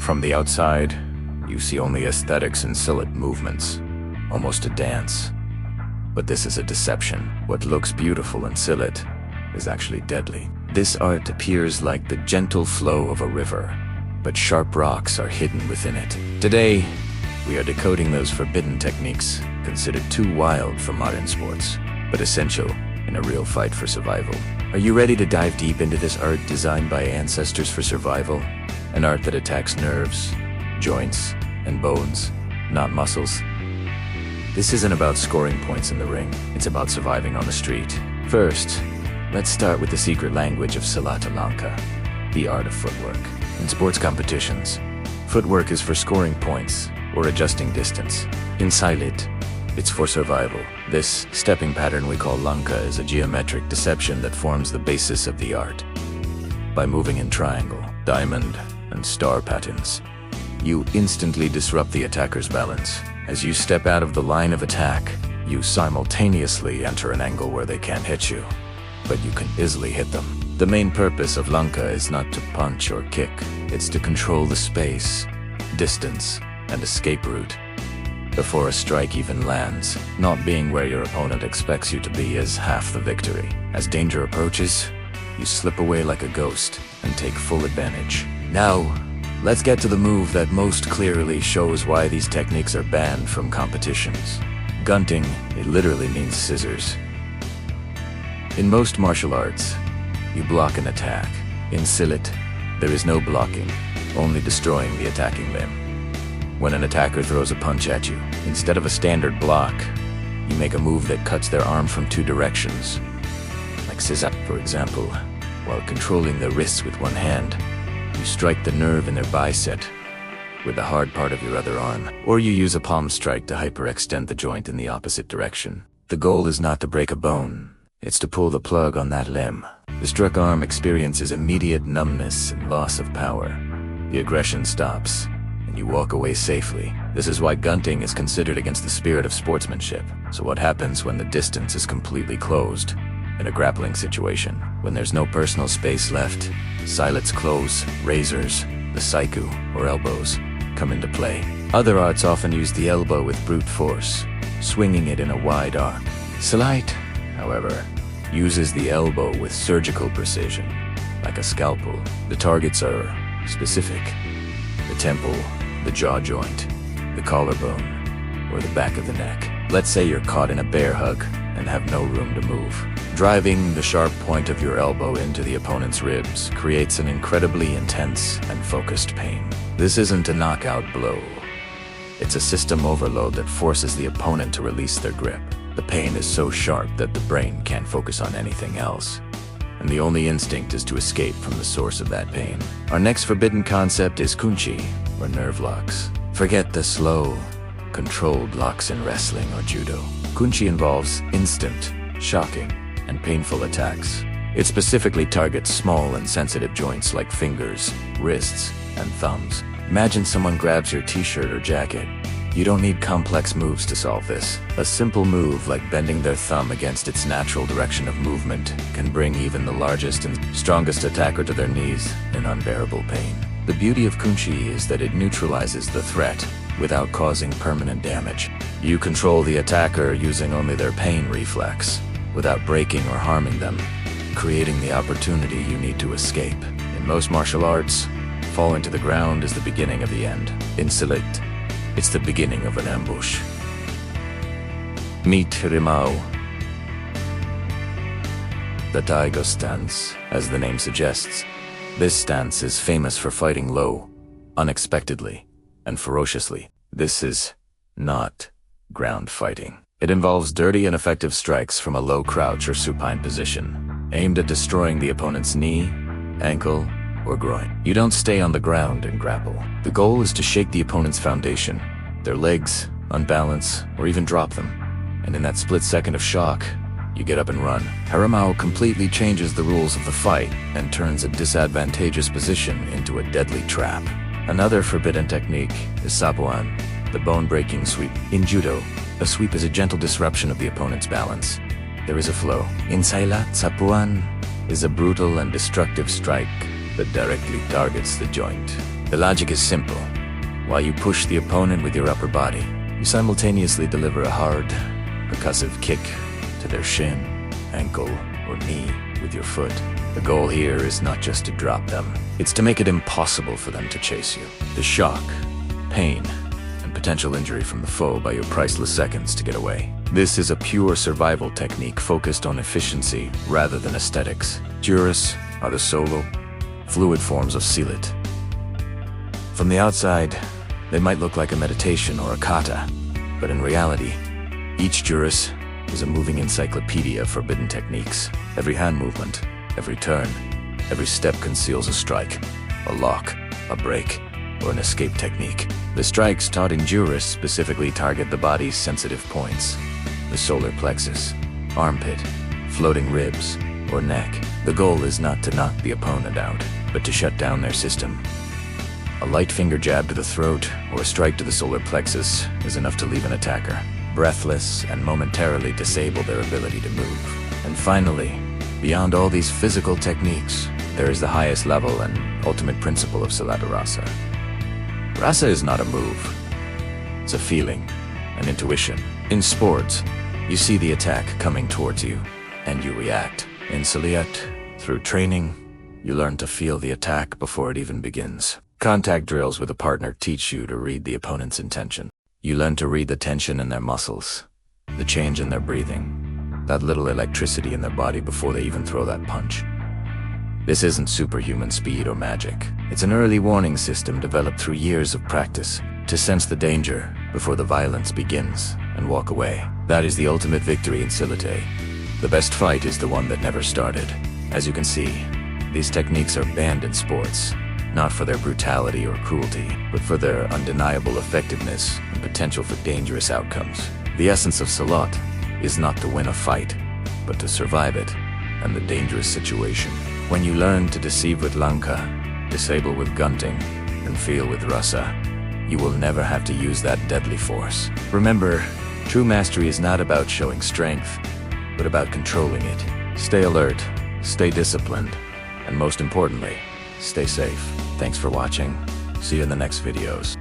From the outside, you see only aesthetics and Silat movements, almost a dance. But this is a deception. What looks beautiful in Silat is actually deadly. This art appears like the gentle flow of a river, but sharp rocks are hidden within it. Today, we are decoding those forbidden techniques considered too wild for modern sports, but essential in a real fight for survival. Are you ready to dive deep into this art designed by ancestors for survival? An art that attacks nerves, joints, and bones, not muscles. This isn't about scoring points in the ring, it's about surviving on the street. First, let's start with the secret language of Silat, the art of footwork. In sports competitions, footwork is for scoring points or adjusting distance. In Silat, it's for survival. This stepping pattern we call lanka is a geometric deception that forms the basis of the art. By moving in triangle, diamond, and star patterns, you instantly disrupt the attacker's balance. As you step out of the line of attack, you simultaneously enter an angle where they can't hit you, but you can easily hit them. The main purpose of lanka is not to punch or kick, it's to control the space, distance, and escape route before a strike even lands. Not being where your opponent expects you to be is half the victory. As danger approaches, you slip away like a ghost and take full advantage. Now, let's get to the move that most clearly shows why these techniques are banned from competitions. Gunting, it literally means scissors. In most martial arts, you block an attack. In Silat, there is no blocking, only destroying the attacking limb. When an attacker throws a punch at you, instead of a standard block, you make a move that cuts their arm from two directions. Like Silat, for example, while controlling their wrists with one hand, you strike the nerve in their bicep with the hard part of your other arm, or you use a palm strike to hyperextend the joint in the opposite direction. The goal is not to break a bone, it's to pull the plug on that limb. The struck arm experiences immediate numbness and loss of power. The aggression stops, and you walk away safely. This is why gunting is considered against the spirit of sportsmanship. So what happens when the distance is completely closed? In a grappling situation, when there's no personal space left, Silat's clothes, razors, the saiku, or elbows, come into play. Other arts often use the elbow with brute force, swinging it in a wide arc. Silat, however, uses the elbow with surgical precision, like a scalpel. The targets are specific: the temple, the jaw joint, the collarbone, or the back of the neck. Let's say you're caught in a bear hug and have no room to move. Driving the sharp point of your elbow into the opponent's ribs creates an incredibly intense and focused pain. This isn't a knockout blow. It's a system overload that forces the opponent to release their grip. The pain is so sharp that the brain can't focus on anything else, and the only instinct is to escape from the source of that pain. Our next forbidden concept is kunchi, or nerve locks. Forget the slow, controlled locks in wrestling or judo. Kunchi involves instant, shocking, and painful attacks. It specifically targets small and sensitive joints like fingers, wrists, and thumbs. Imagine someone grabs your t-shirt or jacket. You don't need complex moves to solve this. A simple move like bending their thumb against its natural direction of movement can bring even the largest and strongest attacker to their knees in unbearable pain. The beauty of kunchi is that it neutralizes the threat without causing permanent damage. You control the attacker using only their pain reflex, without breaking or harming them, creating the opportunity you need to escape. In most martial arts, falling to the ground is the beginning of the end. In Silat, it's the beginning of an ambush. Meet Rimao. The Taiga stance, as the name suggests. This stance is famous for fighting low, unexpectedly, and ferociously. This is not ground fighting. It involves dirty and effective strikes from a low crouch or supine position, aimed at destroying the opponent's knee, ankle, or groin. You don't stay on the ground and grapple. The goal is to shake the opponent's foundation, their legs, unbalance, or even drop them. And in that split second of shock, you get up and run. Haramao completely changes the rules of the fight and turns a disadvantageous position into a deadly trap. Another forbidden technique is sapuan, the bone-breaking sweep. In judo, a sweep is a gentle disruption of the opponent's balance. There is a flow. In Silat, sapuan is a brutal and destructive strike that directly targets the joint. The logic is simple. While you push the opponent with your upper body, you simultaneously deliver a hard, percussive kick to their shin, ankle, or knee with your foot. The goal here is not just to drop them, it's to make it impossible for them to chase you. The shock, pain, and potential injury from the foe buy you priceless seconds to get away. This is a pure survival technique focused on efficiency rather than aesthetics. Juris are the solo, fluid forms of Silat. From the outside, they might look like a meditation or a kata, but in reality, each juris is a moving encyclopedia of forbidden techniques. Every hand movement, every turn, every step conceals a strike, a lock, a break, or an escape technique. The strikes taught in juris specifically target the body's sensitive points: the solar plexus, armpit, floating ribs, or neck. The goal is not to knock the opponent out, but to shut down their system. A light finger jab to the throat or a strike to the solar plexus is enough to leave an attacker breathless and momentarily disable their ability to move. And finally, beyond all these physical techniques, there is the highest level and ultimate principle of Silat Rasa. Rasa is not a move. It's a feeling, an intuition. In sports, you see the attack coming towards you, and you react. In Silat, through training, you learn to feel the attack before it even begins. Contact drills with a partner teach you to read the opponent's intention. You learn to read the tension in their muscles, the change in their breathing, that little electricity in their body before they even throw that punch. This isn't superhuman speed or magic. It's an early warning system developed through years of practice to sense the danger before the violence begins and walk away. That is the ultimate victory in Silat. The best fight is the one that never started. As you can see, these techniques are banned in sports, not for their brutality or cruelty, but for their undeniable effectiveness and potential for dangerous outcomes. The essence of Silat is not to win a fight, but to survive it and the dangerous situation. When you learn to deceive with Lanka, disable with gunting, and feel with Rasa, you will never have to use that deadly force. Remember, true mastery is not about showing strength, but about controlling it. Stay alert, stay disciplined, and most importantly, stay safe. Thanks for watching. See you in the next videos.